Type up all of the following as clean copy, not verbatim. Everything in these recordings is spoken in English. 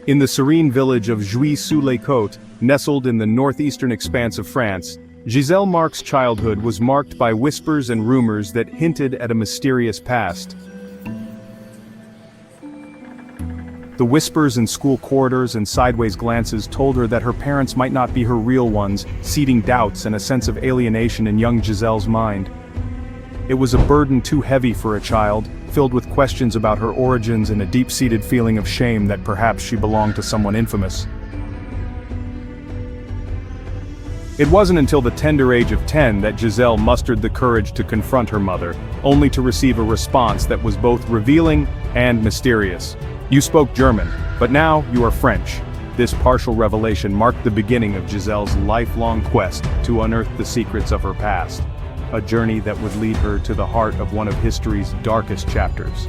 In the serene village of Jouy-sous-les-Côtes, nestled in the northeastern expanse of France, Giselle Marc's childhood was marked by whispers and rumors that hinted at a mysterious past. The whispers in school corridors and sideways glances told her that her parents might not be her real ones, seeding doubts and a sense of alienation in young Giselle's mind. It was a burden too heavy for a child, filled with questions about her origins and a deep-seated feeling of shame that perhaps she belonged to someone infamous. It wasn't until the tender age of 10 that Giselle mustered the courage to confront her mother, only to receive a response that was both revealing and mysterious. "You spoke German, but now you are French." This partial revelation marked the beginning of Giselle's lifelong quest to unearth the secrets of her past, a journey that would lead her to the heart of one of history's darkest chapters.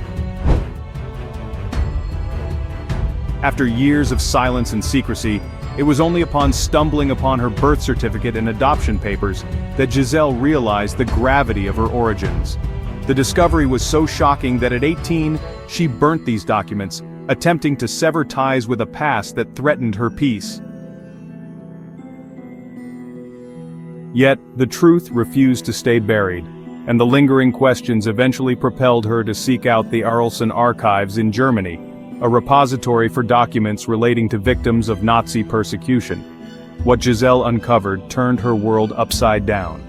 After years of silence and secrecy, it was only upon stumbling upon her birth certificate and adoption papers that Giselle realized the gravity of her origins. The discovery was so shocking that at 18, she burnt these documents, attempting to sever ties with a past that threatened her peace. Yet, the truth refused to stay buried, and the lingering questions eventually propelled her to seek out the Arlsen archives in Germany, a repository for documents relating to victims of Nazi persecution. What Giselle uncovered turned her world upside down.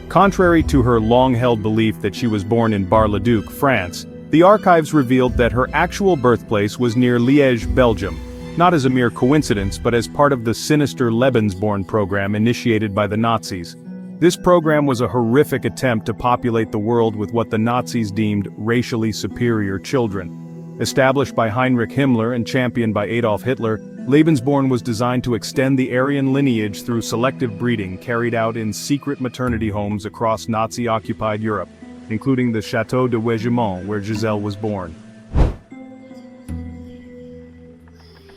Contrary to her long-held belief that she was born in Bar-le-Duc, France, the archives revealed that her actual birthplace was near Liège, Belgium, not as a mere coincidence but as part of the sinister Lebensborn program initiated by the Nazis. This program was a horrific attempt to populate the world with what the Nazis deemed racially superior children. Established by Heinrich Himmler and championed by Adolf Hitler, Lebensborn was designed to extend the Aryan lineage through selective breeding carried out in secret maternity homes across Nazi-occupied Europe, including the Château de Wégemont, where Giselle was born.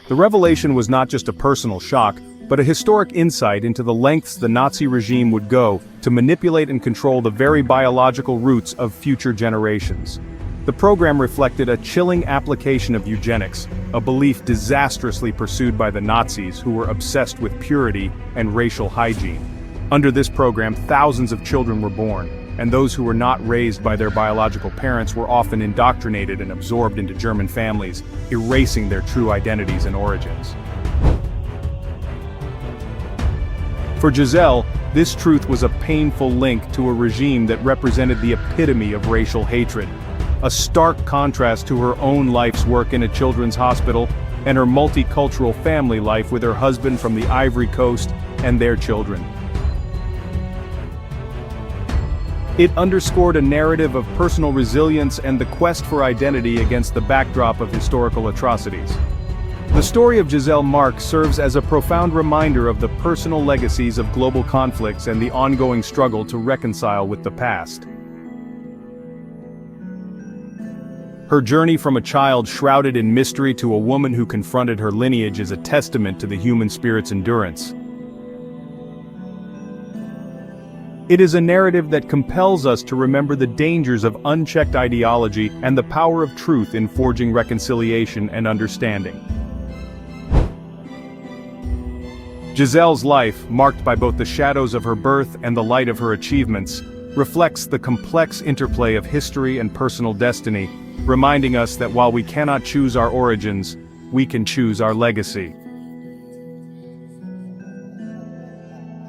The revelation was not just a personal shock, but a historic insight into the lengths the Nazi regime would go to manipulate and control the very biological roots of future generations. The program reflected a chilling application of eugenics, a belief disastrously pursued by the Nazis who were obsessed with purity and racial hygiene. Under this program, thousands of children were born, and those who were not raised by their biological parents were often indoctrinated and absorbed into German families, erasing their true identities and origins. For Giselle, this truth was a painful link to a regime that represented the epitome of racial hatred, a stark contrast to her own life's work in a children's hospital and her multicultural family life with her husband from the Ivory Coast and their children. It underscored a narrative of personal resilience and the quest for identity against the backdrop of historical atrocities. The story of Giselle Marc serves as a profound reminder of the personal legacies of global conflicts and the ongoing struggle to reconcile with the past. Her journey from a child shrouded in mystery to a woman who confronted her lineage is a testament to the human spirit's endurance. It is a narrative that compels us to remember the dangers of unchecked ideology and the power of truth in forging reconciliation and understanding. Giselle's life, marked by both the shadows of her birth and the light of her achievements, reflects the complex interplay of history and personal destiny, reminding us that while we cannot choose our origins, we can choose our legacy.